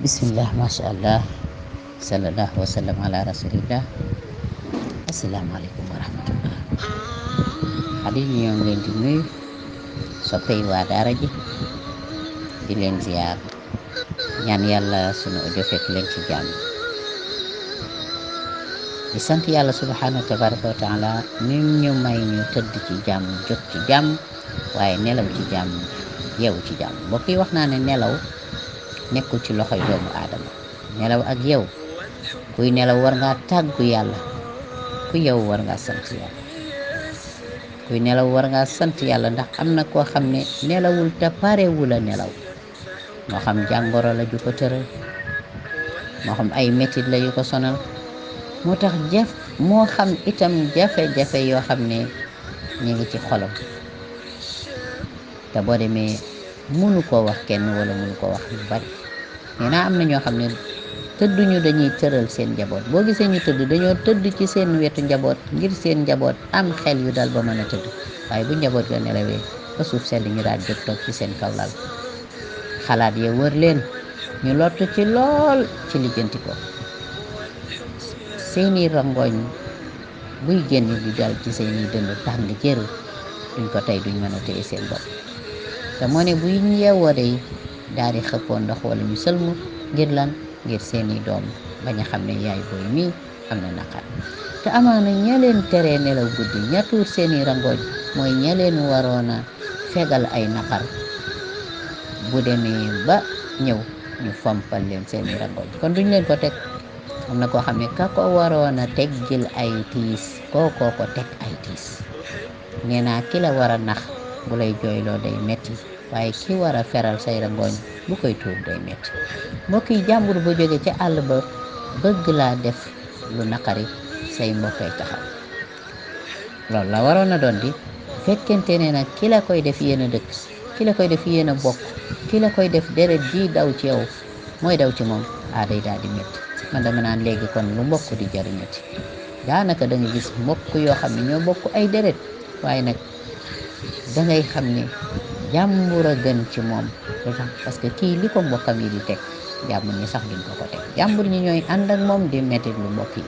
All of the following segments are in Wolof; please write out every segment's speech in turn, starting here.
bismillah masha allah sallallahu wa sallam ala rasulillah. asalaamaaleykum wa rahmatullah. xadi ñoo ngi leen di nuyu soppey waa daara ji di leen ziyaar ñaan yàlla sunu audio fekk leen ci jàmm di sant yàlla subhanahu tabaraka wa taala nim ñu may ñu tëdd ci jàmm jóg ci jàmm waaye nelaw ci jàmm yeewu ci jàmm. mbokk yi wax naa ne nelaw nekkul ci loxoy doomu aadama. nelaw ak yow kuy nelaw war ngaa tàggu yàlla, ku yow war ngaa sant yàlla. kuy nelaw war ngaa sant yàlla ndax am na koo xam ne nelawul te parewul a nelaw, moo xam jàngoro la ju ko tëral, moo xam ay métit la yu ko sonal, moo xam itam jafe-jafe yoo xam ne ñu ngi ci xolam te boo demee mënu koo wax kenn wala mënu koo wax lu bari. nee naa am na ñoo xam ne tëdduñu dañuy tëral seen njaboot. boo gisee ñu tëdd dañoo tëdd ci seen wetu njaboot ngir seen njaboot am xel yu dal ba mën a tëdd, waaye bu njaboot ga nelawee ba suuf sedd ñu daal jóg toog ci seen kaw lal. xalaat ya wër leen ñu lottu ci lool ci lijjanti ko. seeni rangooñ buy génn di dal ci seeni dënd tàng jëru duñ ko tey, duñ mën a téye seen bopp. te moo ne buy yeewoo day daal di xëppoo ndox wala ñu sëlmu ngir lan, ngir seeni doom bañ a xam ne yaay booy mii am na naqar. te amaana ña leen teree nelaw guddi, ña tuur seeni rangooñ mooy ña leen waroon a fegal ay naqar. bu demee ba ñëw ñu fompal leen seeni rangooñ kon duñ leen ko teg. am na koo xam ne ka ko waroon a teggil ay tiis kookoo ko teg ay tiis. nee naa ki la war a nax bu lay jooyloo day metti, waaye ki war a feral say rangooñ bu koy tuur day metti. mbokk yi, jàmbur ba jóge ca àll ba bëgg laa def lu naqari, say mbokkay taxaw. loolu la waroon a doon di fekkente ne nag ki la koy def yéen a dëkk, ki la koy def yéen a bokk, ki la koy def deret ji daw ci yow mooy daw ci moom, day daal di metti. man dama naan léegi kon lu mbokk di jariñati. daanaka da nga gis mbokk yoo xam ne ñoo bokk ay deret, waaye nag da ngay xam ne jàmbur a gën ci moom. lu tax? parce que kii li ko mbokkam yi di teg jàmbur ñi sax duñ ko teg. jàmbur ñi ñooy ànd ak moom di metti lu mbokk yi.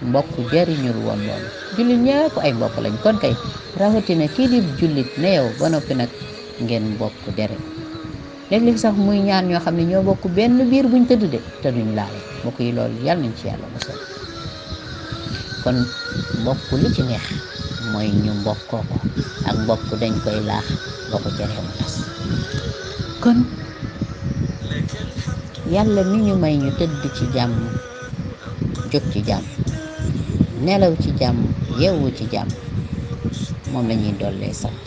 mbokk jariñul woon loolu. jullit ñëpp ay mbokk lañ, kon kay rawatina kii di jullit ne yow ba noppi nag ngeen bokk deret. léeg-léeg sax muy ñaan ñoo xam ne ñoo bokk benn biir buñ tëdd de te duñ laale. mbokk yi loolu yàlla nañ ci yàlla musal. kon mbokk li ci neex mooy ñu mbokkoo ko, ak mbokk dañ koy laax boo ko jaree mu tas. kon yàlla mi ñu may ñu tëdd ci jàmm, jóg ci jàmm, nelaw ci jàmm, yeewu ci jàmm, moom la ñuy dollee sant.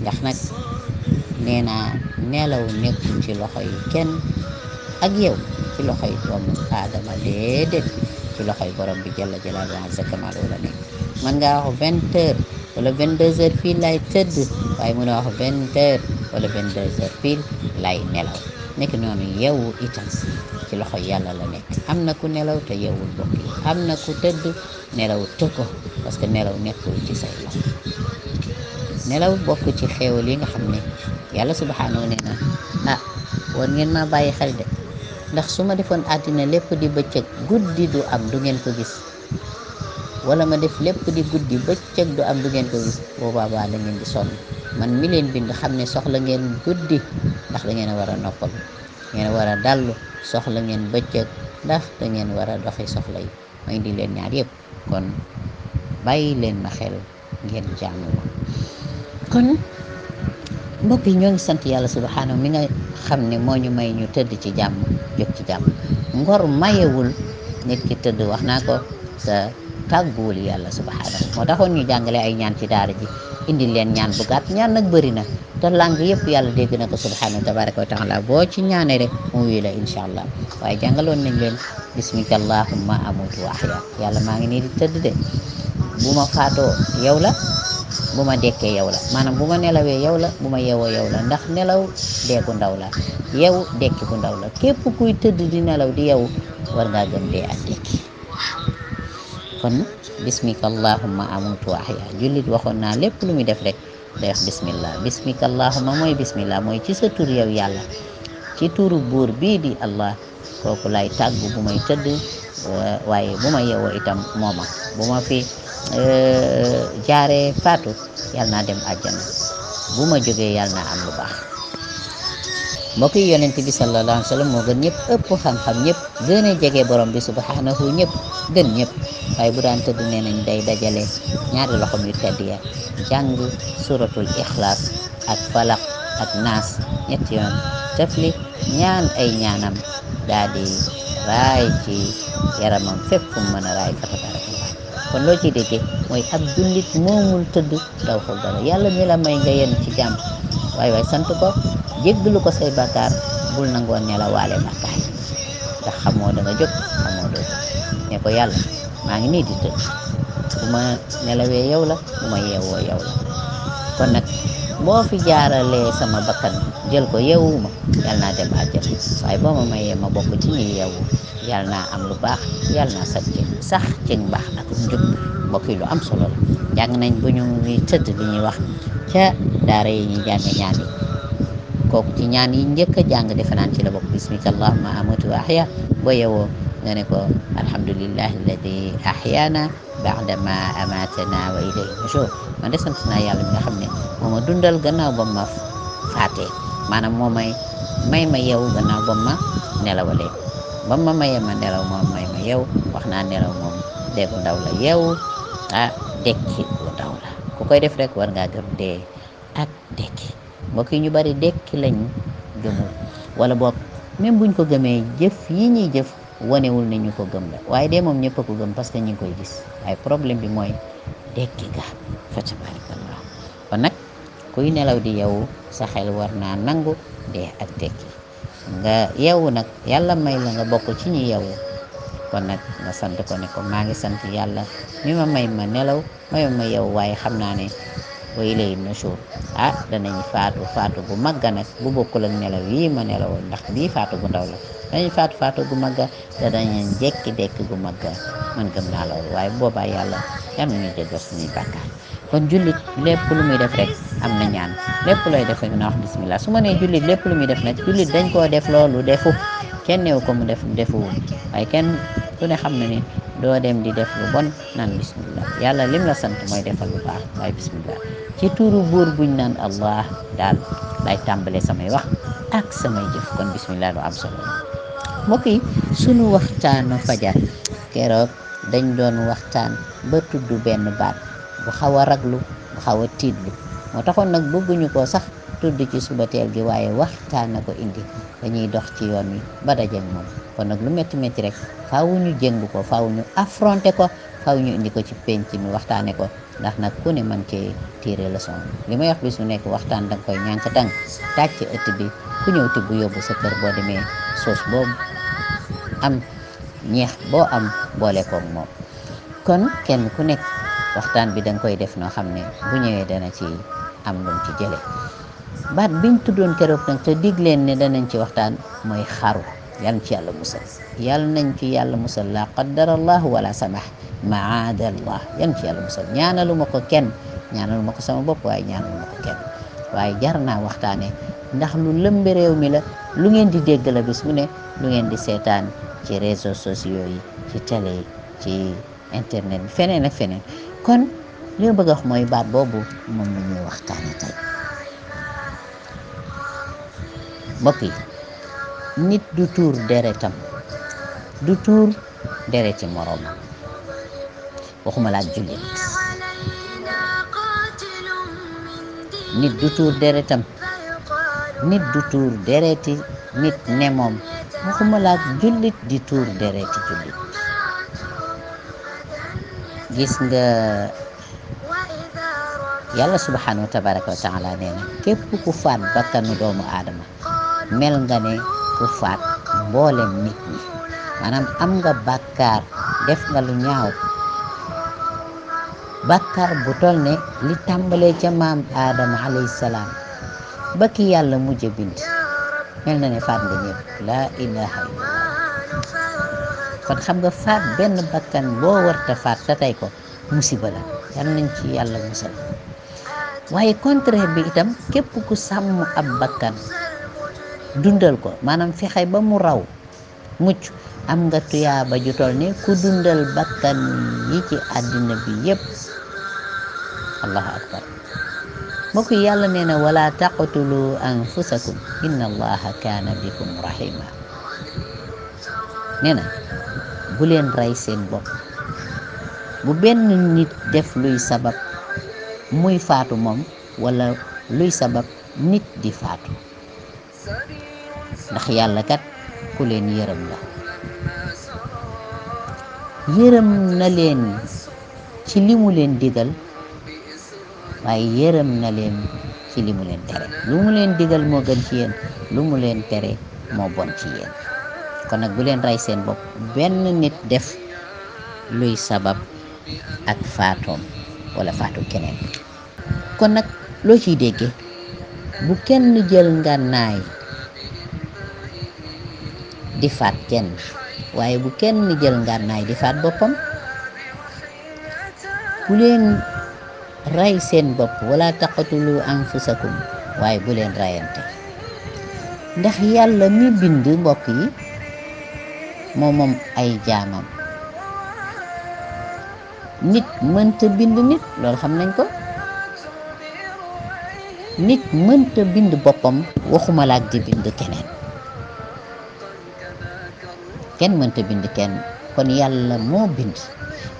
ndax nag nee naa nelaw nekkul ci loxo yi kenn, ak yow ci loxo yi doomu aadama déedéet, ci loxo yi borom bi jalla jalaaluhu wa azza kamaaluhu la nekk. man ngaa wax 20 heures wala 22 heures fii lay tëdd, waaye mën a wax 20 heures wala 22 heures fii lay nelaw. nekk noonu yeewu itam ci loxo yàlla la nekk. am na ku nelaw te yeewul bokk yi, am na ku tëdd nelaw ko, parce que nelaw nekkul ci say loxo. nelaw bokk ci xéewal yi nga xam ne yàlla subhanahu nee na war ngeen ma bàyyi xel de, ndax su ma defoon àddina lépp di bëccëg, guddi du am, du ngeen ko gis. wala ma def lépp di guddi, bëccëg du am, du ngeen ko gis. boobaa da ngeen di sonn. man mi leen bind xam ne soxla ngeen guddi ndax da ngeen a war a noppal, ngeen a war a dallu. soxla ngeen bëccëg ndax da ngeen war a doxi soxla yi. ma indi leen ñaar yëpp, kon bàyyi leen ma xel ngeen jaamu ma. kon mbokk yi, ñoo ngi sant yàlla subhanahu mi nga xam ne moo ñu may ñu tëdd ci jàmm, jóg ci jàmm. ngor mayewul nit ki tëdd, wax naa ko, sa tàgguwul yàlla subhanahu. moo taxoon ñu jàngale ay ñaan ci daara ji, indi leen ñaan bu gàtt. ñaan nag bëri na te langue yëpp yàlla dégg na ko subhanahu tabaraka wa taala. boo ci ñaanee rek mu wii la incha allah. waaye jàngaloon nañ leen bismika allahumma amutu wa ahya. yàlla maa ngi nii di tëdd de, bu ma faatoo yow la, bu ma dekkee yow la. maanaam bu ma nelawee yow la, bu ma yeewoo yow la. ndax nelaw dee gu ndaw la, yeewu dekki gu ndaw la. képp kuy tëdd di nelaw di yeewu war ngaa gëm dee ak dekki. kon bismika allahumma amutu wa ahya. jullit waxoon naa lépp lu muy def rek day wax bismillah. bismika allahumma mooy bismillah, mooy ci sa tur yow yàlla ci turu buur bii di Allah kooku lay tàggu bu may tëdd waaye bu ma yeewoo itam mooma bu ma fi jaaree faatu yàlla naa dem àjjana bu ma jógee yàlla naa am lu baax. mbokk yi yonent bi sallallahu alayhi wa sallam moo gën ñëpp ëpp xam-xam ñëpp gën a jege borom bi subhanahu ñëpp gën ñëpp waaye bu daan tëdd nee nañ day dajale ñaari loxom yu tedd ya jàng suratul ixlaas ak falaq ak naas ñetti yoon tefli ñaan ay ñaanam daal di raay ci yaramam fépp fu mu mën a raay fa tabarakallah. kon loo ciy déggee mooy ab jullit moomul tëdd daw xul dara yàlla mi la may nga yenn ci jàmm waaye waaye sant ko jéggalu ko say bàkkaar bul nangoo nelawaale bàkkaar yi ndax xamoo da nga jóg xamoo doo jóg ne ko yàlla maa ngi nii di tëdd bu ma nelawee yow la bu ma yeewoo yow la kon nag boo fi jaaralee sama bakkan jël ko yeewuma yàlla naa dem àjjana waaye boo ma mayee ma bokk ci ñi yeewu yàlla naa am lu baax yàlla naa sax ci mbaax ak njub. mbokk yi lu am solo la jàng nañ bu ñu ngi tëdd li ñuy wax ca daara yi ñuy jàng ñaan yi kooku ci ñaan yi njëkk a jàng defe naan ci la bokk bismika allahumma amatu wa ahya boo yeewoo nga ne ko alhamdulillahi alladi ahyana ba'da ma amatana wa ilayhi nushur man de sant naa yàlla mi nga xam ne moo ma dundal gannaaw ba ma faatee maanaam moo may ma yeewu gannaaw ba ma nelawalee ba ma mayee ma nelaw moom may ma yeew wax naa nelaw moom déggu ndaw la yeewu dekki bu ndaw la ku koy def rek war ngaa gëm dee ak dekki mbokk yi ñu bari dekki lañ gëmul wala boog même buñ ko gëmee jëf yi ñuy jëf wanewul ne ñu ko gëm la waaye dee moom ñëpp a ko gëm parce que ñu ngi koy gis waaye problème bi mooy dekki ga fa tabarakallah. kon nag kuy nelaw di yow sa xel war naa nangu dee ak dekki nga yeewu nag yàlla may la nga bokk ci ñi yeewu kon nag nga sant ko ne ko maa ngi sant yàlla mi ma may ma nelaw may ma yeewu waaye xam naa ne wa ilayhi nushur danañ faatu bu magga nag bu bokkul ak nelaw yii ma nelawoon ndax bii faatu bu ndaw la danañ faatu gu magga danañ dekki gu magga man gëm naa loolu waaye boobaa yàlla yal na ñu jéggal suñuy bàkkaar. kon jullit lépp lu muy def rek am na ñaan lépp looy def rek na wax bismillah su ma nee jullit lépp lu muy def nag jullit dañ koo def loolu defu kenn neew ko mu defuwul waaye kenn ku ne xam na ni doo dem di def lu bon naan bismillah yàlla lim la sant mooy defal lu baax waaye bismillah ci turu buur buñ naan allah daal lay tàmbalee samay wax ak samay jëf kon bismillah lu am solo mbokk yi sunu waxtaanu fajar keroog dañ doon waxtaan ba tudd benn baat bu xaw a raglu bu xaw a tiitlu moo taxoon nag bëgguñu ko sax tudd ci suba teel gi waaye waxtaan na ko indi dañuy dox ci yoon wi ba dajeeg moom kon nag lu métti métti rek faaw ñu jëng ko faaw ñu affronté ko faaw ñu indi ko ci penc mi waxtaane ko ndax nag ku ne man cee tiré leçon li may wax bi su nekk waxtaan danga koy ñànk tàng taaj ci ëtt bi ku ñëw tibb yóbbu sa kër boo demee soos boobu am ñeex boo am boole koog moom kon kenn ku nekk waxtaan bi danga koy def noo xam ne bu ñëwee dana ci am lu ci jële baat biñ tuddoon keroog nag te dig leen ne danañ ci waxtaan mooy xaru yal nañ ci yàlla musal yal nañ ci yàlla musal la qaddarallahu wala samah maadallah yal nañ ci yàlla musal ñaanalu ma ko kenn ñaanalu ma ko sama bopp waaye ñaanalu ma ko kenn waaye jar naa waxtaane ndax lu lëmbe réew mi la lu ngeen di dégg la bis bu ne lu ngeen di seetaan ci réseaux sociaux yi ci télé yi ci internet bi feneen ak feneen kon li ma bëgg a wax mooy baat boobu moom la ñuy waxtaane tey mbokk yi nit du tuur deretam du tuur dereti moroom waxuma la ak jullit nit du tuur deretam nit du tuur dereti nit ne moom waxuma la ak jullit di tuur dereti jullit gis nga yàlla subhanahu wa tabaraka wa taala nee na képp ku faat bakkanu doomu aadama mel nga ne ku faat mboolem nit ñi maanaam am nga bàkkaar def nga lu ñaaw bàkkaar bu tol ne li tàmbalee ca maam aadama alayhi salaam ba ki yàlla mujj bind mel na ne faat nga ñëpp laa ilaha illallah kon xam nga faat benn bakkan boo warta faat te tey ko musiba la yal nañ ci yàlla musal waaye contraire bi itam képp ku sàmm ab bakkan dundal ko maanaam fexe ba mu raw mucc am nga tuyaaba ju toll ni ku dundal bakkan yi ci àddina bi yépp. allahu akbar. mbokk yi yàlla nee na wala taqtulu anfusakum inna allaha kaana bikum rahima. nee na bu leen rey seen bopp. bu benn nit def luy sabab muy faatu moom wala luy sabab nit di faatu, ndax yàlla kat ku leen yërëm la. yërëm na leen ci li mu leen digal waaye yërëm na leen ci li mu leen tere. lu mu leen digal moo gën ci yéen, lu mu leen tere moo bon ci yéen. kon nag bu leen rey seen bopp benn nit def luy sabab ak faatoom wala faatu keneen. kon nag loo ciy déggee, bu kenn jël ngànnaay di faat kenn, waaye bu kenn jël ngànnaay di faat boppam. bu leen rey seen bopp wala taqatulu anfusakum, waaye bu leen reyante. ndax yàlla mi bind mbokk yi moom ay jaamam. nit mënta bind nit, loolu xam nañ ko. nit mënta bind boppam waxuma laak di bind keneen. kenn mënta bind kenn. kon yàlla moo bind.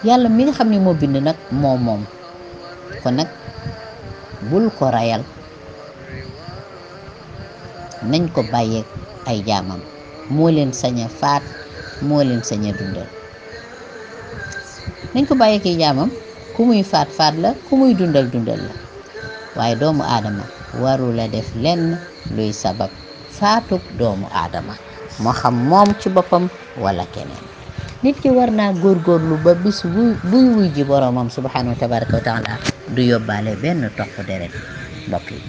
yàlla mi nga xam ne moo bind nag moom kon nag bul ko rayal, nañ ko bàyyeeg ay jaamam. moo leen sañ a faat, moo leen sañ a dundal. nañ ko bàyyeeg ay jaamam. ku muy faat la, ku muy dundal la. waaye doomu aadama waru la def lenn luy sabab faatuk doomu aadama, moo xam moom ci boppam wala keneen. nit ki war naa góorgóorlu ba bis buy wuy ji boroomam subhanahu wa tabaraka wa taala du yóbbaale benn toq deret. mbokk yi,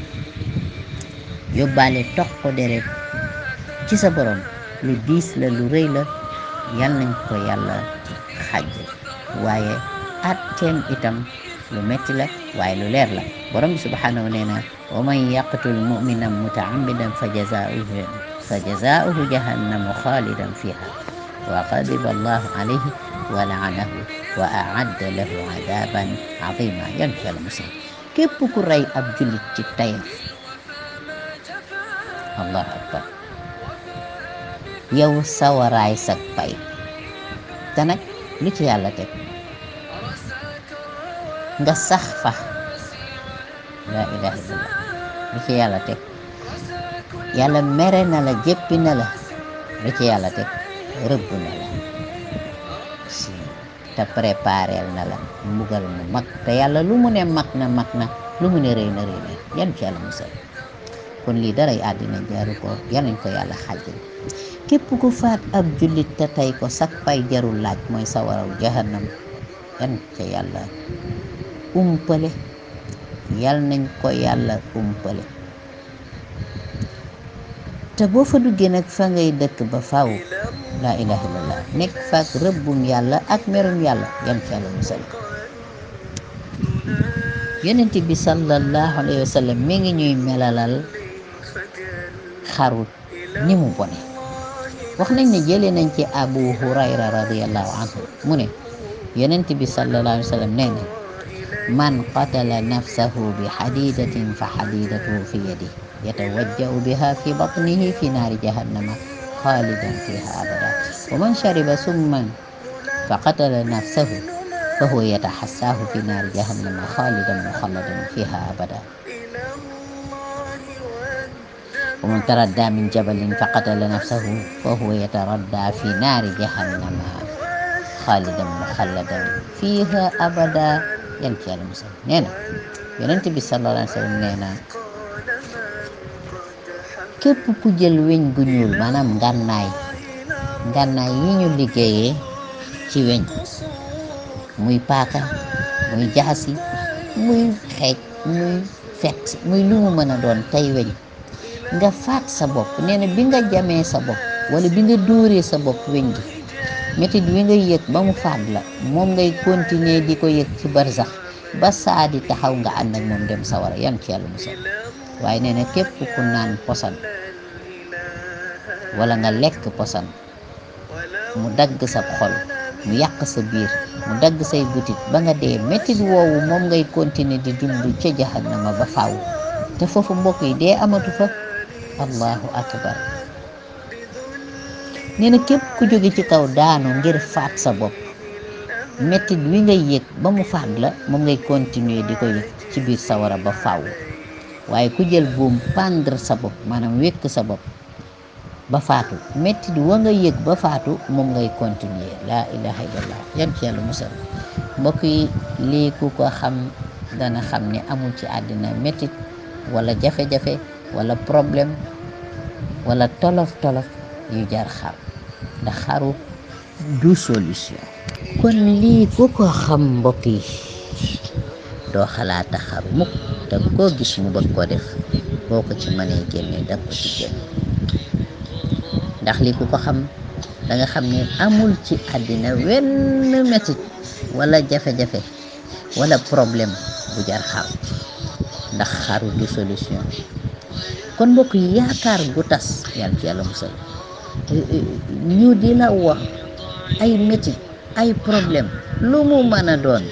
yóbbaale toq deret ci sa borom lu diis la, lu rëy la. yal nañ ko yàlla xaj. waaye atteem itam lu metti la, waaye lu leer la. borom bi subhanahu nee na wa man yaqtul mu'minan mutaammidan fa jazaa'uhu jahannamu xaalidan fiha wa ghadiba allahu alayhi wa la'anahu wa a'adda lahu adaban azima. yan ci yàlla musal. képp ku rey ab jullit ci tayef, allahu akbar, yow sawaraay sak pay. te nag lu ci yàlla teg nga sax fa, la ilaha illallah. lu ci yàlla teg yàlla mere na la, jéppi na la. lu ci yàlla teg rëbb na la, te prépareel na la mbugal mu mag. te yàlla lu mu ne mag na, lu mu ne rëy na. yan ci yàlla musal. kon lii daray àddina jaru ko. yal nañ ko yàlla xajjal. képp ku faat ab jullit te tey ko sak pay jarul laaj, mooy sawaraw jahannam. yan ca yàlla umpale. yal nañ ko yàlla umpale. te boo fa duggee nag fa ngay dëkk ba faaw. la ilaha illallah. nekk faak rëbbum yàlla ak merum yàlla. yan ca yàlla musal. yonent bi sallallahu alayhi wa sallam mi ngi ñuy melalal xarut ni mu bone. wax nañ ne jëlee nañ ci Abu Hurayra radiyallahu anhu mu ne yonent bi sallallahu alayhi wa sallam nee na man qatala nafsahu bi hadidatin fa hadidatuhu fi yadihi yatawajja'u biha fi batnihi fi naari jahannama khalidan fiha abada wa man shariba summan fa qatala nafsahu fa huwa yatahassahu fi naari jahannama khalidan mukhalladan fiha abada wa man taradda min jabalin fa qatala nafsahu fa huwa yataradda fi naari jahannama khalidan mukhalladan fiha abada. yan ci yàlla musal. nee na yonent bi sallallahu alayhi wa sallam nee na képp ku jël weñ gu ñuul, maanaam ngànnaay yi ñu liggéeyee ci weñ, muy paaka, muy jaxasi, muy xeej, muy fett, muy lu mu mën a doon tey weñ, nga faat sa bopp. nee na bi nga jamee sa bopp wala bi nga dóoree sa bopp weñ gi, métit wi ngay yëg ba mu faat la, moom ngay continuer di ko yëg ci barzax ba saa di taxaw nga ànd ak moom dem sawara. yan ci yàlla musal. waaye nee na képp ku naan posan wala nga lekk posan mu dagg sa xol, mu yàq sa biir, mu dagg say butit ba nga dee, mettit woowu moom ngay continuer di dund ca jahannama ba faaw. te foofu mbokk yi dee amatu fa. allahu akbar. nee na képp ku jóge ci kaw daanu ngir faat sa bopp, mettit wi ngay yëg ba mu faat la moom ngay continuer di ko yëg ci biir sawara ba faaw. waaye ku jël buum pendre sa bopp, maanaam wékk sa bopp ba faatu, mettit wa nga yëg ba faatu moom ngay continuer. laa ilaha illallah. yan ci yàlla musal. mbokk yi lii ku ko xam dana xam ne amul ci àddina mettit wala jafe-jafe wala problème wala tolof-tolof yu jar xaru, ndax xaru du solution. kon lii ku ko xam mbokk yi doo xalaata xaru mukk, te koo gis mu bëgg ko def boo ko ci mënee génne da ko ci génne. ndax lii ku ko xam da nga xam ne amul ci àddina wenn mettit wala jafe-jafe wala problème bu jar xaru, ndax xaru du solution. kon mbokk yi yaakaar gu tas yàlla ci yàlla musal, ñu di la wax ay mettit ay problème lu mu mën a doon,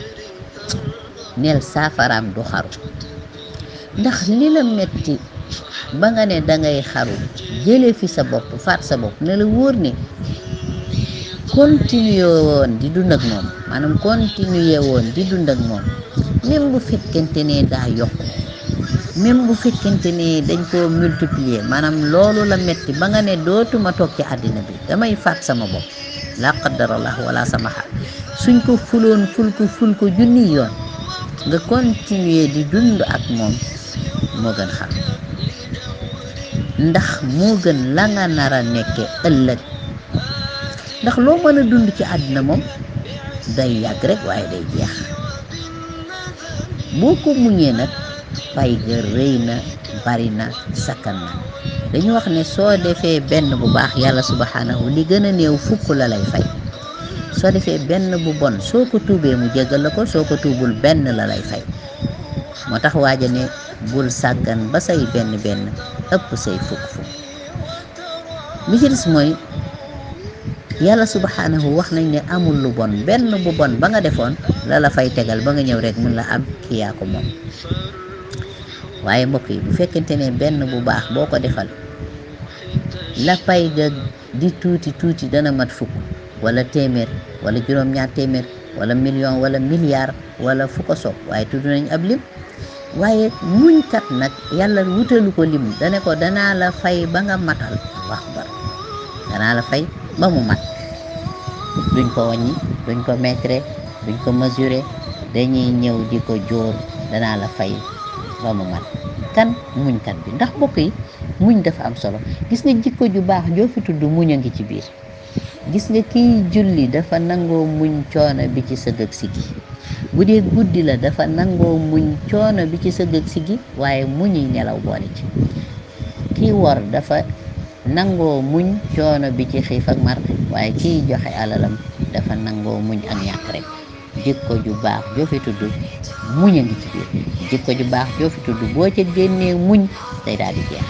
neel saafaraam du xaru. ndax li la metti ba nga ne dangay xaru jëlee fi sa bopp, faat sa bopp, ne la wóor ne continuer woon di dund ak moom, maanaam continuer woon di dund ak moom, même bu fekkente ne daa yokk, même bu fekkente ne dañ koo multiplier, maanaam loolu la metti ba nga ne dootuma toog ci àddina bi, damay faat sama bopp, la qaddarallah wala samaha, suñ ko fuloon ful ko junni yoon, nga continuer di dund ak moom moo gën xam, ndax moo gën la nga nar a nekke ëllëg. ndax loo mën a dund ci àddina moom day yàgg rek waaye day jeex. boo ko muñee nag pay ga rëy na, bari na, sakkan na. dañu wax ne soo defee benn bu baax yàlla subhanahu li gën a néew fukk la lay fay. soo defee benn bu bon soo ko tuubee mu jéggal la ko, soo ko tuubul benn la lay fay. moo tax waaja ne bul sàggan ba say benn ëpp say fukk. li ci des mooy yàlla subhanahu wax nañ ne amul lu bon, benn bu bon ba nga defoon la la fay tegal ba nga ñëw rek mun la am kii yaa ko moom. waaye mbokk yi bu fekkente ne benn bu baax boo ko defal la pay ga di tuuti dana mat fukk wala téeméer wala juróom-ñaar téeméer wala million wala milliard wala fu ko soob, waaye tudd nañ ab lim. waaye muñkat nag yàlla wutalu ko lim, dane ko danaa la fay ba nga matal. wax bar danaa la fay ba mu mat. duñ ko wàññi, duñ ko metre, duñ ko mesurer, dañuy ñëw di ko jóor, danaa la fay ba mu mat. kan muñkat bi. ndax mbokk yi muñ dafa am solo. gis nga jikko ju baax joo fi tudd muñ a ngi ci biir. gis nga kiy julli dafa nangoo muñ coono bi ci sëgg ak siggi. bu dee guddi la dafa nangoo muñ coono bi ci sëgg ak siggi, waaye muñuy nelaw boole ci. kii wor dafa nangoo muñ coono bi ci xiif ak mar, waaye kiy joxe alalam dafa nangoo muñ ak ñàkk rek. jikko ju baax joo fi tudd muñ a ngi ci biir. jikko ju baax joo fi tudd boo ca génnee muñ day daal di jeex.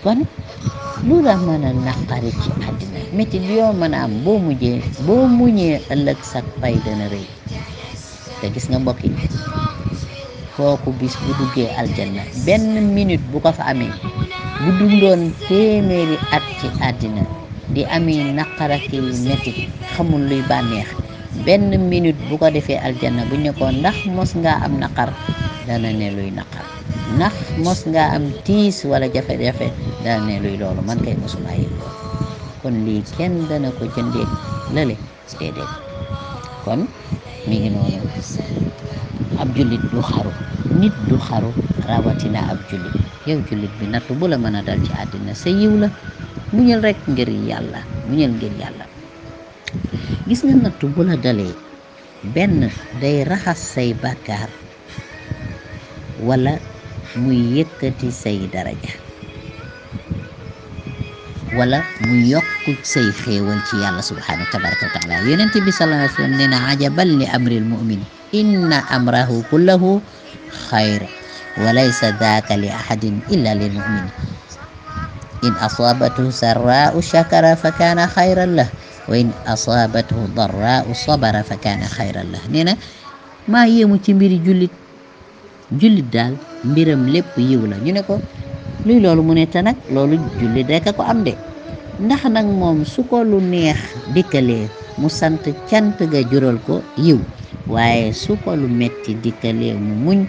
kon lu la mën a naqari ci àddina, métti yoo mën a am boo muñee ëllëg sak pay dana rëy. te gis nga mbokk yi kooku bis bu duggee aljanna benn minute bu ko fa amee, bu dundoon téeméeri at ci àddina di ami naqaraki métti, xamul luy bànneex, benn minute bu ko defee aljanna bu ñu ko ndax mos ngaa am naqar, dana ne luy naqar. ndax mos ngaa am tiis wala jafe-jafe, dana ne luy loolu, man kay mosuma yëg loolu. kon lii kenn dana ko jëndee lële déedéet. kon mi ngi noonu, ab jullit du xaru, nit du xaru, rawatina ab jullit. yow jullit bi nattu bu la mën a dal ci àddina sa yiw la, muñal rek ngir yàlla, muñal ngir yàlla. gis nga nattu bu la dalee, benn day raxas say bàkkaar wala muy yëkkati say daraja, wala mu yokku say xéewal ci yàlla subhanahu tabaraka wa taala. yonent bi sallallahu alayhi wa sallam nee na ajaban li amril mu'min inna amrahu kullahu xayr wa laysa daaka li ahadin illa lil mu'min. in asaabathu sarraau shakara fa kaana xayran lah wa in asaabathu darraau sabara fa kaana xayran lah. nee na maa yéemu ci mbiri jullit daal mbiram lépp yiw la. ñu ne ko luy loolu? mu ne te nag loolu jullit rek a ko am de, ndax nag moom su ko lu neex dikkalee mu sant cant ga jural ko yiw, waaye su ko lu metti dikkalee mu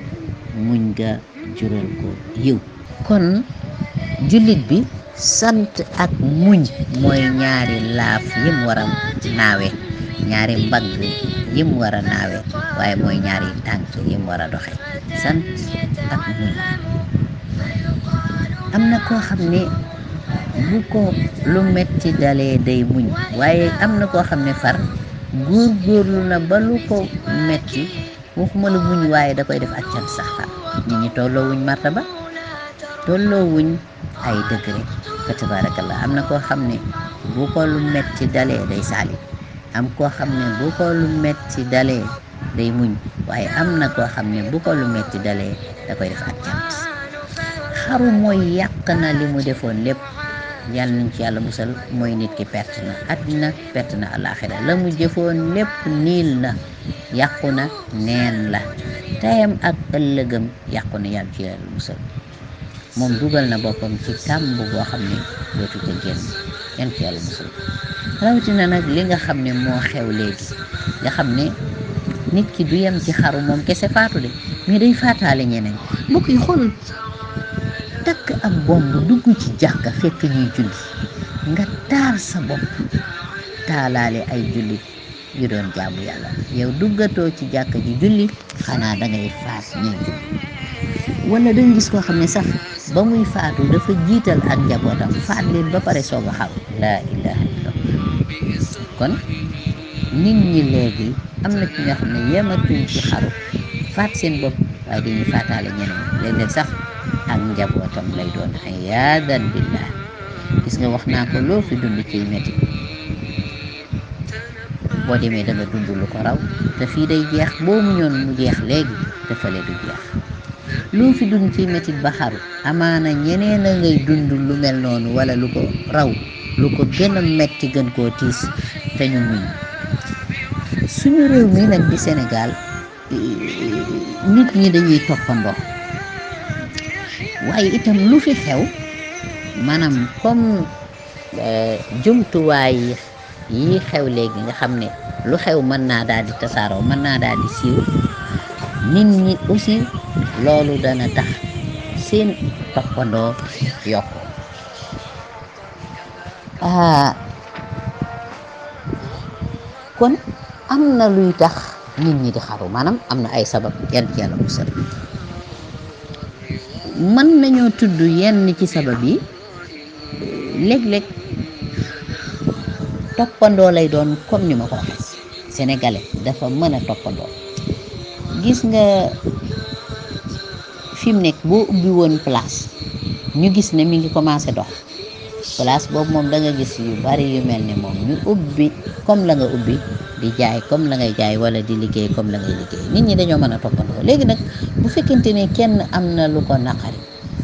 muñ ga jural ko yiw. kon jullit bi sant ak muñ mooy ñaari laaf yim war a naawe, ñaari mbagg yim war a naawe, waaye mooy ñaari tànk yim war a doxe, sant ak muñ. am na koo xam ne bu ko lu metti dalee day muñ, waaye am na koo xam ne far góorgóorlu na ba lu ko metti waxuma lu muñ, waaye da koy def ak cant sax far. nit ñi tolloo wuñ martaba, tolloo wuñ ay degré fa tabarakallah. am na koo xam ne bu ko lu metti dalee day saali, am koo xam ne bu ko lu metti dalee day muñ, waaye am na koo xam ne bu ko lu metti dalee da koy def ak cant. xaru mooy yàq na li mu defoon lépp, yàlla nañ ci yàlla musal. mooy nit ki perte na àddina, perte na àllaaxira, la mu jëfoon lépp niil na, yàqu na, neen la, tayam ak ëllëgam yàqu na, yàlla ci yàlla musal. moom dugal na boppam ci kàmb boo xam ne dootu ca génn, yan ci yàlla musal. rawatina nag li nga xam ne moo xew léegi, nga xam ne nit ki du yem ci xaru moom kese faatu de, mais day faataale ñeneen. mbokk yi xoolal, takk ab bomb dugg ci jàkka fekk ñuy julli, nga taal sa bopp taalaale ay jullit yu doon jaamu yàlla. yow duggatoo ci jàkka ji julli, xanaa da ngay faat ñuy julli. wala da nga gis koo xam ne sax ba muy faatu dafa jiital ak njabootam, faat leen ba pare soog a xaru. laa ilaha illallah. kon nit ñi léegi am na ci ñoo xam ne yematuñ ci xaru faat seen bopp, waaye dañuy faataale ñeneen, léeg-léeg sax ak njabootam lay doon. ayaadan billah. gis nga wax naa ko, loo fi dund ciy metti boo demee da nga dund lu ko raw, te fii day jeex. boo mu ñoon mu jeex léegi, te fële du jeex. loo fi dund ciy metti ba xaru, amaana ñeneen a ngay dund lu mel noonu wala lu ko raw, lu ko gën a metti, gën koo tiis, te ñu muñ. suñu réew mi nag di Sénégal, nit ñi dañuy toppandoo, waaye itam lu fi xew, maanaam comme jumtuwaay yi xew léegi nga xam ne lu xew mën naa daal di tasaaroo, mën naa daal di siiw, nit ñi aussi loolu dana tax seen toppandoo yokku. kon am na luy tax nit ñi di xaru, maanaam am na ay sabab, yan ci yàlla musal. mën nañoo tudd yenn ci sabab yi. léeg-léeg toppandoo lay doon, comme ni ma ko waxee, sénégalais dafa mën a toppandoo. gis nga fi mu nekk boo ubbi woon place, ñu gis ne mi ngi commencé dox, place boobu moom da nga gis yu bari yu mel ne moom ñu ubbi comme la nga ubbi, di jaay comme la ngay jaay, wala di liggéey comme la ngay liggéey. nit ñi dañoo mën a toppandoo. léegi nag bu fekkente ne kenn am na lu ko naqari,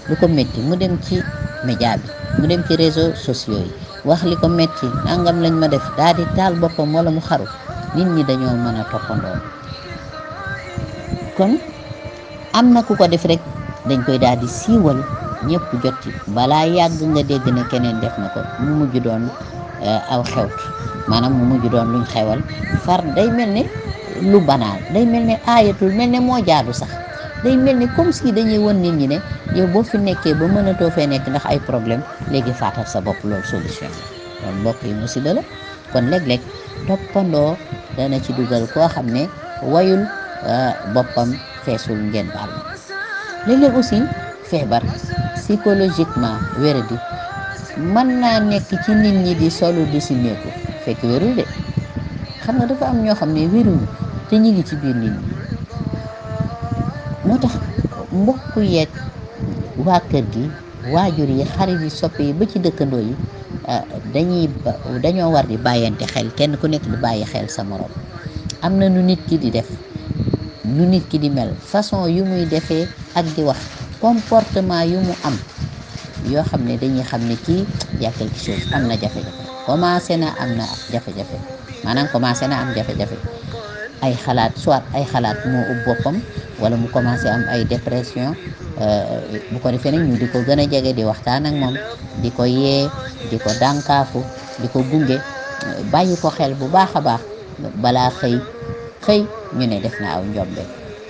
lu ko métti, mu dem ci média bi, mu dem ci réseaux sociaux yi, wax li ko métti, nangam lañ ma def, daal di taal boppam wala mu xaru. nit ñi dañoo mën a toppandoo. kon am na ku ko def rek dañ koy daal di siiwal, ñëpp jot ci. balaa yàgg nga dégg ne keneen def na ko, mu mujj doon aw xewt, maanaam mu mujj doon luñ xewal, far day mel ne lu banaal, day mel ne aayatul, mel ne moo jaadu sax, day mel ne comme si dañuy won nit ñi ne yow boo fi nekkee ba mënatoo fee nekk ndax ay problème, léegi faatal sa bopp, loolu solution la. loolu mbokk yi musiba la. kon léeg-léeg toppandoo dana ci dugal koo xam ne wayul boppam feesul, ngeen baal ma. léeg-léeg aussi feebar psychologiquement wéradi mën naa nekk ci nit ñi di solu di si meeku fekk wérul de. xam nga dafa am ñoo xam ne wéruñu te ñu ngi ci biir nit ñi. moo tax mbokk yeeg waa kër gi, waajur yi, xarit yi, soppe yi, ba ci dëkkandoo yi, dañoo war di bàyyante xel, kenn ku nekk di bàyyi xel sa morom. am na nu nit ki di def, nu nit ki di mel, façon yu muy defee ak di wax, comportement yu mu am, yoo xam ne dañuy xam ne kii y a quelque chose am na jafe-jafe commencé na am na jafe-jafe maanaam commencé na am jafe-jafe ay xalaat soit ay xalaat moo ub boppam wala mu commencé am ay dépression bu ko defee nag ñu di ko gën a jege di waxtaan ak moom di ko yee di ko dànkaafu di ko gunge bàyyi ko xel bu baax a baax balaa xëy ñu ne def na aw njombe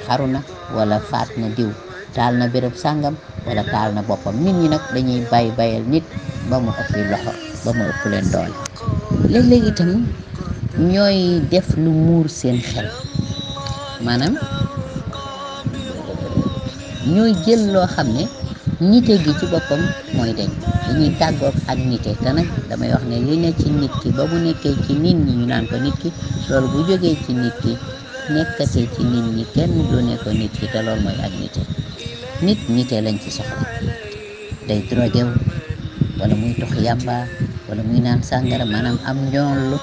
xaru na wala faat na diw taal na béréb sàngam wala taal na boppam. nit ñi nag dañuy bayal nit ba mu ëpp loxo ba mu ëpp leen doole. léeg-léeg itam ñooy def lu muur seen xel maanaam ñooy jël loo xam ne nite gi ci boppam mooy dañuy tàggoog ak nite te nag damay wax ne li ne ci nit ki ba mu nekkee ci nit ñi ñu naan ko nit ki loolu bu jógee ci nit ki nekkatee ci nit ñi kenn du ne ko nit ki te loolu mooy ak nite lañ ci soxla. day drogué wu wala muy tox yàmba wala muy naan sàngara maanaam am njoonlu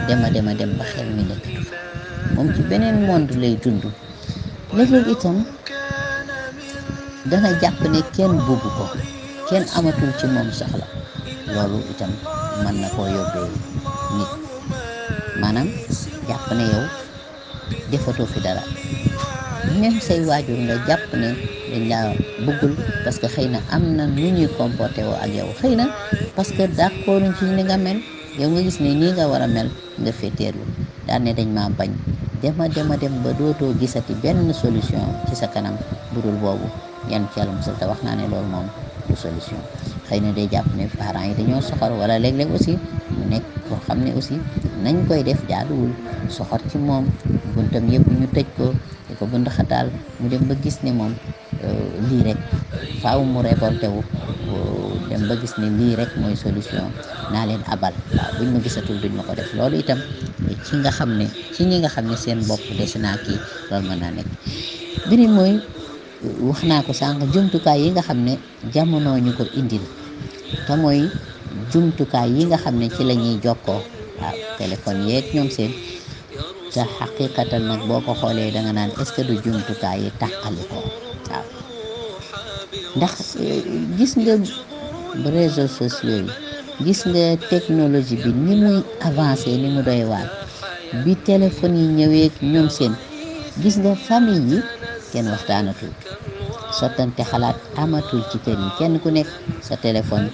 dem ba xel mi nekkatu fa moom ci beneen monde lay dund. léeg-léeg itam dana jàpp ne kenn bugg ko kenn amatul ci moom soxla loolu itam mën na koo yóbbee nit maanaam jàpp ne yow defatoo fi dara même say waajur nga jàpp ne dañ laa bëggul parce que xëy na am na nu ñuy comporté woo ak yow xëy na parce que d'accord ci ni nga mel yow nga gis ne nii nga war a mel nga féeteerlu daan ne dañ maa bañ dem ba dootoo gisati benn solution ci sa kanam budul boobu yan ci yàlla musal te wax naa ne loolu moom du solution. xëy na day jàpp ne parents yi dañoo soxor wala léeg-léeg aussi mu nekk koo xam ne aussi nañ koy def jaaduwul soxor ci moom buntam yëpp ñu tëj ko di ko bund xataal mu dem ba gis ne moom lii rek faaw mu révolté wu dem ba gis ne lii rek mooy solution naa leen abal waaw buñ ma gisatul duñ ma ko def loolu itam ci ñi nga xam ne seen bopp des naa kii loolu mën naa nekk. beneen mooy wax naa ko sànq jumtukaay yi nga xam ne jamono ñu ko indil te mooy jumtukaay yi nga xam ne ci la ñuy jokkoo waaw téléphone yeeg ñoom seen te xaqiqatan nag boo ko xoolee da nga naan est-ce que du jumtukaay yi tàqali ko waaw ndax gis nga réseaux sociaux yi gis nga technologie bi ni muy avancé ni mu doy waar bi téléphone yi ñëwee ñoom seen gis nga famille yi kenn waxtaanatul sottante xalaat amatul ci kër yi kenn ku nekk sa téléphone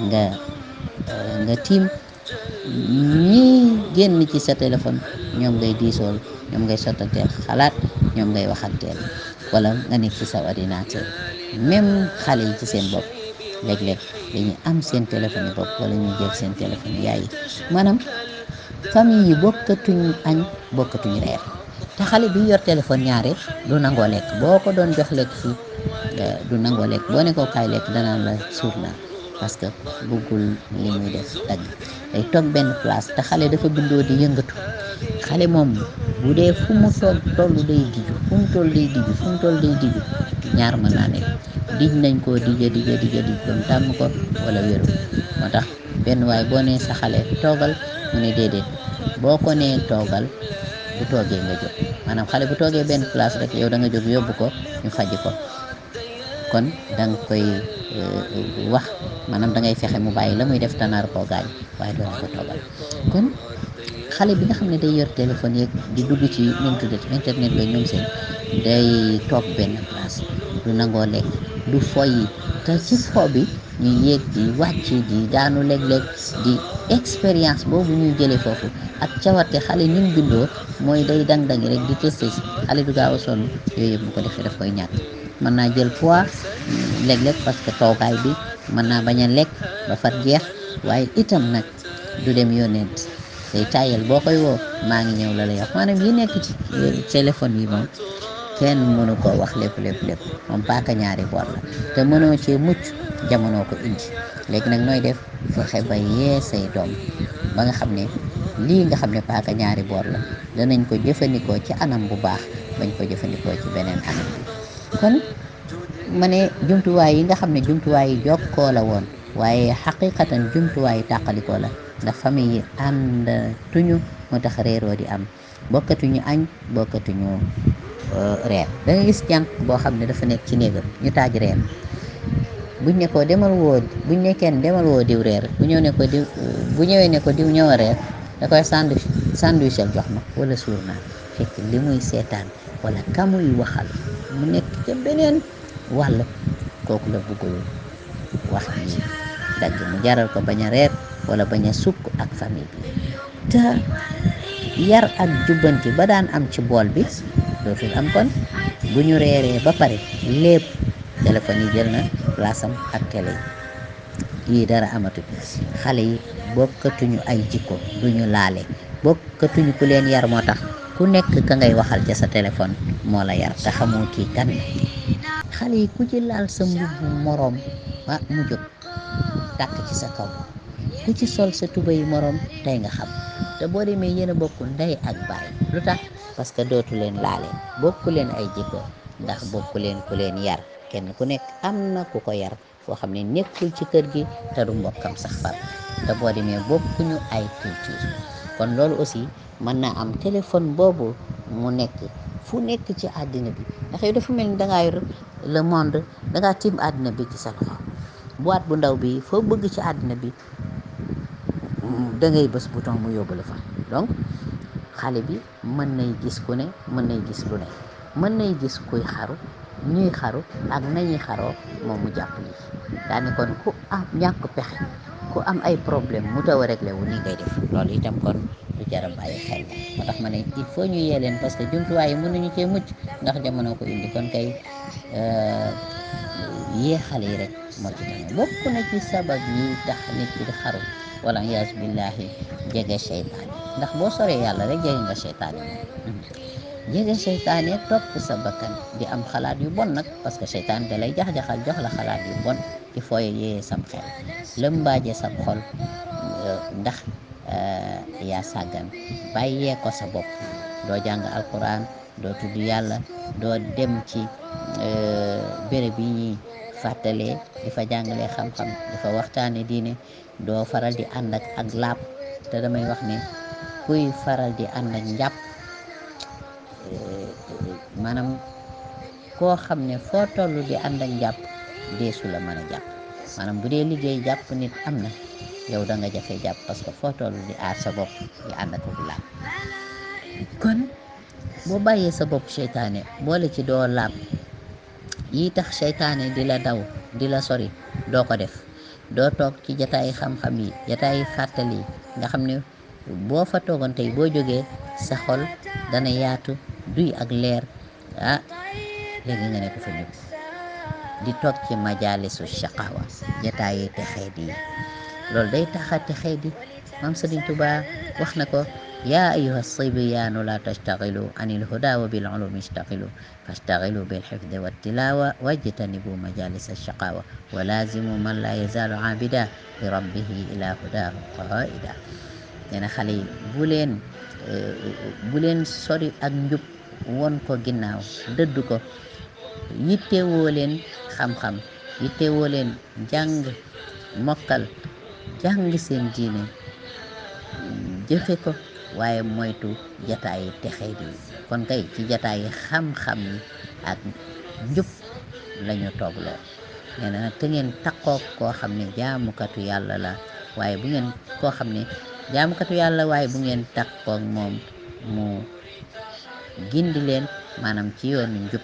nga tiim ñii génn ci sa téléphone ñoom ngay diisool ñoom ngay sottanteel xalaat ñoom ngay waxanteel wala nga nekk ci sa ordinateur même xale yi ci seen bopp léeg-léeg dañuy am seen téléphone yi bopp wala ñuy jël seen téléphone yaay yi maanaam famille yi bokkatuñ añ bokkatuñ reer te xale bi yor téléphone ñaare du nangoo lekk boo ko doon jox lekk fii du nangoo lekk boo ne ko kaay lekk danaan la suur naa parce que bëggul li muy def dagg day toog benn place te xale dafa bindoo di yëngatu xale moom bu dee fu mu toll day diju fu mu toll day diju ñaar mën naa nekk dij nañ koo dija dij bam tàmm ko wala wéru moo tax benn waay boo nee sa xale toogal mu ne déedéet boo ko nee toogal bu toogee nga jóg maanaam xale bu toogee benn place rek yow da nga jóg yóbbu ko ñu faji ko kon da nga koy wax maanaam da ngay fexe mu bàyyi la muy def tanaar koo gaañ waaye doon ko toogal kon xale bi nga xam ne day yor téléphone yeeg di dugg ci ñoom tuddati internet yooyu ñoom seen day toog benn place du nangoo lekk du foyi te ci fo bi ñu yéeg di wàcc di daanu léeg-léeg di expérience boobu ñuy jëlee foofu ak cawarte xale ni mu bindoo mooy day dang-dangi rek di testé si xale du gaaw a sonn yooyu yëpp bu ko defee daf koy ñàkk mën naa jël poids léeg-léeg parce que toogaay bi mën naa bañ a lekk ba far jeex waaye itam nag du dem yónneent day tàyyel boo koy woo maa ngi ñëw la lay wax maanaam yi nekk ci téléphone yi moom kenn mënu koo wax lépp moom paaka ñaari boor la te mënoo ci mucc jamono ko indi léegi nag nooy def fexe ba yee say doom ba nga xam ne lii nga xam ne paaka ñaari boor la danañ ko jëfandikoo ci anam bu baax bañ ko jëfandikoo ci beneen anam bi kon ma ne jumtuwaay yi nga xam ne jumtuwaay yi jokkoo la woon waaye xaqiqatan jumtuwaay yi tàqalikoo la ndax famille yi ànd tuñu moo tax réeroo di am bokkatuñu añ bokkatuñu reer da nga gis jànq boo xam ne dafa nekk ci néegam ñu taaj reer buñ ne ko demal woo buñ ne kenn demal woo diw reer bu ñëw ne ko diw bu ñëwee ne ko diw ñëw a reer da koy sandwichal jox ma wala suur naa fekk li muy seetaan wala kamuy waxal mu nekk ca beneen wàll kooku la bëggul wax ji dagg mu jaral ko bañ a reer wala bañ a sukk ak famille bi te yar ak jubbanti ba daan am ci bool bi dootul am kon bu ñu reeree ba pare lépp téléphone yi jël na place am ak télé yi dara amatu xale yi bokkatuñu ay jikko duñu laale bokkatuñu ku leen yar moo tax ku nekk ka ngay waxal ca sa téléphone moo la yar te xamoo kii kan xale yi ku ci laal sa mbubbu moroom mu jóg tàkk ci sa kaw ku ci sol sa tubéy moroom tey nga xam te boo demee yéen a bokk ndey ak baay lu tax parce que dootu leen laale bokku leen ay jikko ndax bokku leen ku leen yar kenn ku nekk am na ku ko yar foo xam ne nekkul ci kër gi te du mbokkam sax far te boo demee bokkuñu ay culture kon loolu aussi mën naa am téléphone boobu mu nekk fu nekk ci àddina bi ndax yow dafa mel ni dangaa yor le monde dangaa tiim àddina bi ci sa loxo boîte bu ndaw bi foo bëgg ci àddina bi da ngay bës bouton mu yóbbu la fa donc xale bi mën nay gis ku ne mën nay gis lu ne mën nay gis kuy xaru ñuy xaru ak nañuy xaroo moom mu jàpp lii daane kon ku am ñàkk pexe ku am ay problème mu taw a réglé wu nii ngay def loolu itam kon lu jar a bàyyi xel la moo tax ma ne il faut ñu yee leen parce que jumtuwaay yi mën nañu cee mucc ndax jamono ko indi kon kay yee xale yi rek moo ci tane bokk na ci sabab yi tax nit ki di xaru wala yaas billahi jege seytaane ndax boo soree yàlla rek jege nga seytaane moom jege seytaane topp sa bakkan di am xalaat yu bon nag parce que seytaane da lay jax-jaxal jox la xalaat yu bon ci fooy yee sam xel lëmbaaje sa xol ndax yaa sàggan bàyyee ko sa bopp doo jàng alquran doo tudd yàlla doo dem ci béréb yi ñuy fàttalee di fa jàngalee xam-xam di fa waxtaane diine doo faral di ànd ak laab te damay wax ne kuy faral di ànd ak njàpp maanaam koo xam ne foo toll di ànd ak njàpp deesu la mën a jàpp maanaam bu dee liggéey jàpp nit am na yow da nga jafe jàpp parce que foo toll di aar sa bopp di ànd ak laab kon boo bàyyee sa bopp seytaane boole ci doo laab yi tax seytaane di la daw di la sori doo ko def doo toog ci jataay xam-xam yi jataay fàttali nga xam ne boo fa toogoon tey boo jógee sa xol dana yaatu duy ak leer léegi nga ne ko fa ñëpp di toog ci majaalisu shaqawa jataayi texee di loolu day taxa texee di maam Sëriñ Tuubaa wax na ko yaa ayyuha sibiyaanu la tastaxilu anil huda wa bil ulumi istaxilu fastaxilu bil xifdi wa tilawa wajtanibu majalisa shaqawa wa lazimu man la yazalu abida li rabbihi ila hudahu qaida nee na xale yi bu leen sori ak njub won ko ginnaaw dëdd ko yittewoo leen xam-xam yittewoo leen jàng mokkal jàng seen diine jëfe ko waaye moytu jataayi texee di kon kay ci jataayi xam-xam yi ak njub lañu toogloo nee na nag te ngeen takkook koo xam ne jaamukatu yàlla la waaye bu ngeen koo xam ne jaamukatu yàlla waaye bu ngeen takkook moom mu gindi leen maanaam ci yoonu njub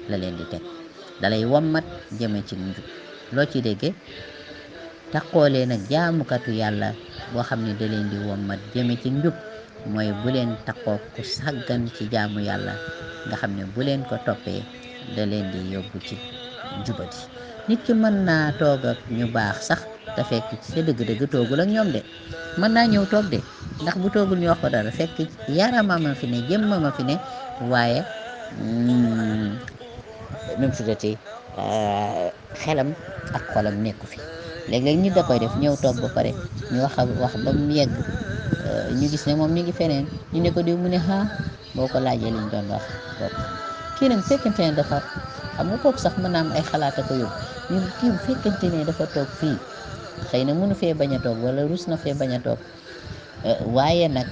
la leen di teg dalay wommat jëme ci njub loo ci déggee takkoo leen ak jaamukatu yàlla boo xam ne da leen di wommat jëme ci njub mooy bu leen takkoo ku sàggan ci jaamu yàlla nga xam ne bu leen ko toppee da leen di yóbbu ci jubati nit ki mën naa toog ak ñu baax sax te fekk ci dëgg-dëgg toogul ak ñoom de mën naa ñëw toog de ndax bu toogul ñu wax ko dara fekk yarama ma fi ne jëmma ma fi ne waaye nu mu tuddati xelam ak xolam nekku fi léeg-léeg nit da koy def ñëw toog ba pare ñu wax ba mu yegg ñu gis ne moom mi ngi feneen ñu ne ko diw mu ne boo ko laajee liñ doon wax boobu kii nag fekkente ne dafa xam nga kooku sax mën naa am ay xalaat a ko yóbbu ñu kii bu fekkente ne dafa toog fii xëy na mënu fee bañ a toog wala rus na fee bañ a toog waaye nag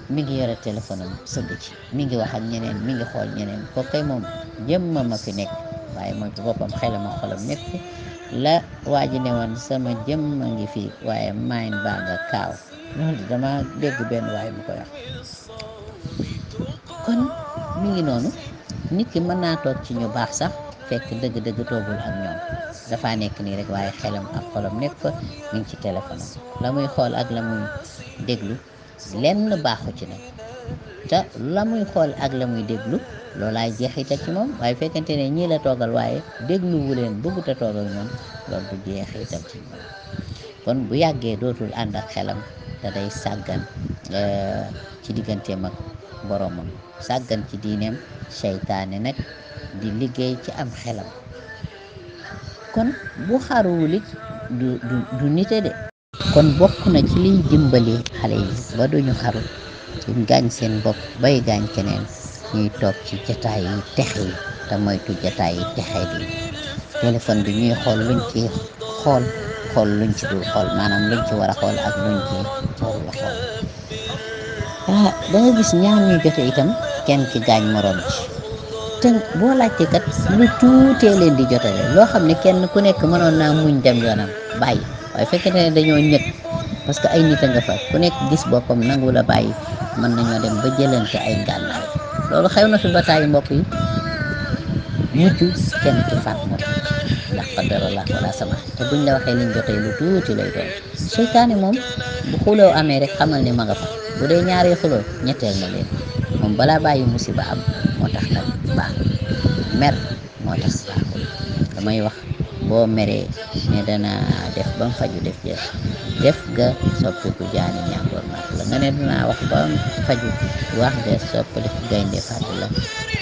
mi ngi yore téléphone am sëgg ci mi ngi wax ak ñeneen mi ngi xool ñeneen kooku kay moom jëmma ma fi nekk waaye moom ci boppam xelam ak xolam nekk fi la waa ji ne woon sama jëmm a ngi fii waaye maayin baa nga kaaw loolu dama dégg benn waaye mu koy wax. kon mi ngi noonu nit ki mën naa toog ci ñu baax sax fekk dëgg-dëgg toogul ak ñoom dafa nekk nii rek waaye xelam ak xolam nekk fa mi ngi ci téléphone am la muy xool ak la muy déglu lenn baaxu ci nag te la muy xool ak la muy déglu loolaay jeexital ci moom waaye fekkente ne ñii la toogal waaye dégluwu leen bëggut a toog ak ñoom loolu du jeexital ci moom kon bu yàggee dootul ànd ak xelam te day sàggan ci digganteem ak boromam sàggan ci diineem seytaane nag di liggéey ci am xelam kon bu xaruwul it du nite de kon bokk na ci liy dimbali xale yi ba duñu xaru duñ gaañ seen bopp bay gaañ keneen ñuy toog ci jataay yi texe yi te moytu jataay yi texe di téléphone bi ñuy xool luñ ci xool luñ ci dul xool maanaam luñ ci war a xool ak luñ ci warul a xool da nga gis ñaar ñuy jote itam kenn ki gaañ morom ci te boo laajte kat lu tuutee leen di jotale loo xam ne kenn ku nekk mënoon naa muñ dem yoonam bàyyi waaye fekkente ne dañoo ñëkk parce que ay nit a nga fa ku nekk gis boppam nangu la bàyyi mën nañoo dem ba jëlante ay ngànnaay loolu xew na fi ba tàyyi mbokk yi mujj kenn ki faat moom ndax qadarallah wala sama te buñ la waxee liñ jotee lu tuuti lay doon seytaane moom bu xuloo amee rek xamal ne ma nga fa bu dee ñaari xuloo ñetteel na leen moom balaa bàyyi musiba am moo tax nag baax mer moo tax baaxul damay wax boo meree ne dana def ba mu faju def ga soppiku jaani ñàngoor màtt la nga ne dinaa wax ba mu faju wax de soppi def gaynde fàtt la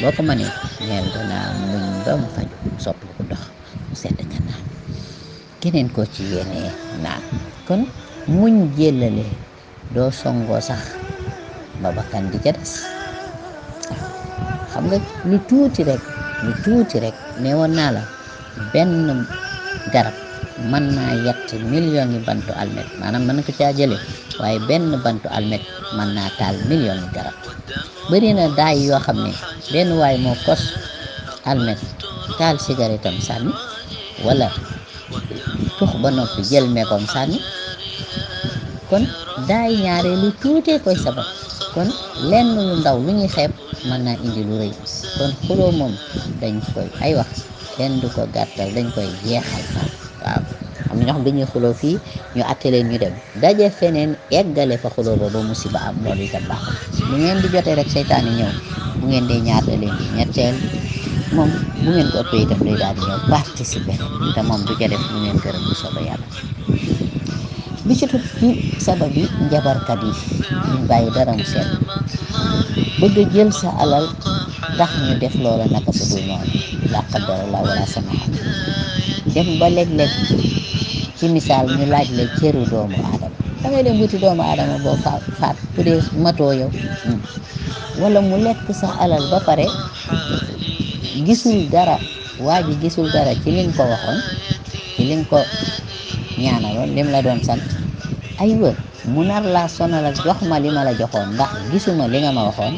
boo ko mënee neel danaa muñ ba mu faju soppiku dox mu sedd nga naan keneen koo ci yéenee naan kon muñ jéllale doo songoo sax ba bakkan di ca des xam nga lu tuuti rek ne woon naa la benn garab mën naa yett million yi bantu almet maanaam mën na ko caa jële waaye benn bantu almet mën naa taal million yi garab bëri na daay yoo xam ne benn waay moo kos almet taal cigarette am sànni wala tux ba noppi jël meekom sànni kon daay ñaare lu tuutee koy sabab kon lenn lu ndaw lu ñuy xeeb mën naa indi lu rëy kon xuloo moom dañ koy ay wax kenn du ko gàttal dañ koy jeexal waaw am na ñoo xam dañuy xuloo fii ñu atte leen ñu dem daje feneen eggale fa xuloo ba musiba am loolu itam baax bu ngeen di jotee rek seytaane ñëw bu ngeen dee ñaar da leen di ñetteel moom bu ngeen ko ëppee itam day daal di ñëw participer te moom du ca def bu ngeen gërëm bu soobee yàlla bi ci tut ci sabab yi njabarkat yi ñu bàyyi dara mu seet bëgg a jël sa alal tax ñu def loola naka su dul noonu la qadarallah wala sama dem ba léeg-léeg ci misaal ñu laaj la cëru doomu aadama da ngay dem wuti doomu aadama boo faat bu dee matoo yow wala mu lekk sa alal ba pare gisul dara waa ji gisul dara ci liñ ko waxoon ci liñ ko ñaanaloon lim la doon sant aywa mu nar laa sonal ak jox ma li ma la joxoon ndax gisuma li nga ma waxoon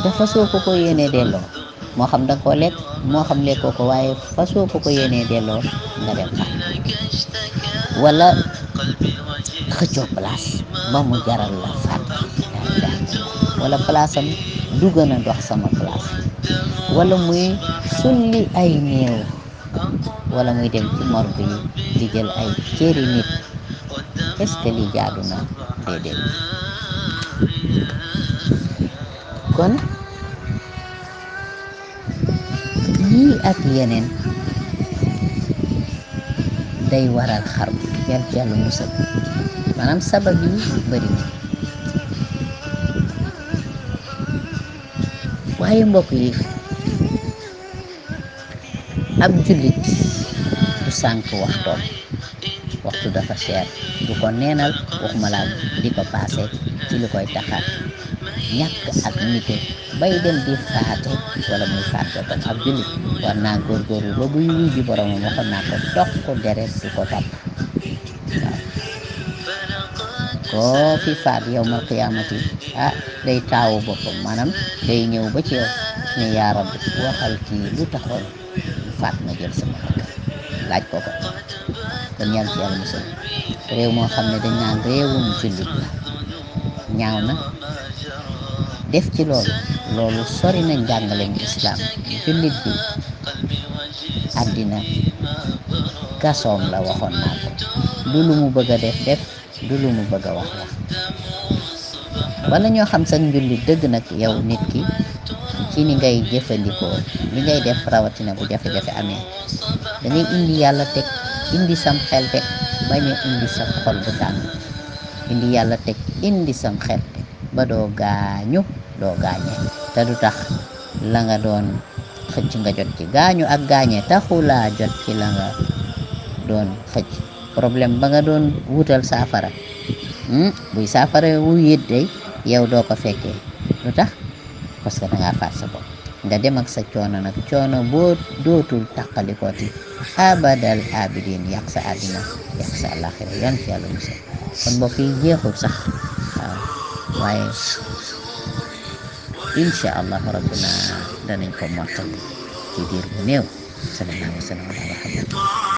dafa soo ko yéenee delloo moo xam danga koo lekk moo xam lekkoo ko waaye fa soo ko yéenee delloo nga dem fa wala xëccoo place ba mu jaral la faat wala place am du gën a dox sama place wala muy sulli ay néew wala muy dem ci morgue yi di jël ay cëri nit est-ce que li jaadu na déedéet kon yii ak yeneen day waral xaru yàlla musal maanaam sabab yi bëri na waaye mbokk yi ab jullit du sànk waxtoom waxtu dafa cher du ko neenal waxuma laa di ko paase ci lu koy taxaat ñàkk ak nite bay dem di faate wala muy faat boppam ab jullit war naa góorgóorlu ba buy wuy ji boromam waxoon naa ko toq ko deret du ko tàpp waaw koo fi faat yow mal qiyaamati day taawu boppam maanaam day ñëw ba ci yow ne yaa rabbi waxal kii lu taxoon faat ma jël sama bakkan laaj ko kon yàlla ci yàlla musal réew moo xam ne dañ naan réewum jullit la ñaaw na def ci loolu sori na njàngaleem islaam jullit bi àddina kasoom la waxoon naa ko du lu mu bëgg a def du lu mu bëgg a wax wala ñoo xam sax njullit dëgg nag yow nit ki ci ni ngay jëfandikoo li ngay def rawatina bu jafe-jafe amee da ngay indi yàlla teg indi sam xel teg bañ a indi sa xol bu tàng indi yàlla teg indi sam xel ba doo gaañu doo gaañee te du tax la nga doon xëcc nga jot ci gaañu ak gaañee taxulaa jot ci la nga doon xëcc problème ba nga doon wutal saafara buy saafara wu yit day yow doo ko fekkee lu tax parce que dangaa faat sa bopp nga dem ak sa coono nag coono boo dootul taqalikooti abadal abidin yàq sa àddina yàq sa àllaaxira yan ci yàlla musal kon mbokk yi jeexul sax waaw waaye incha allahu rabbuna danañ ko mottal ci diir bu néew sallallahu alayhi wa sallam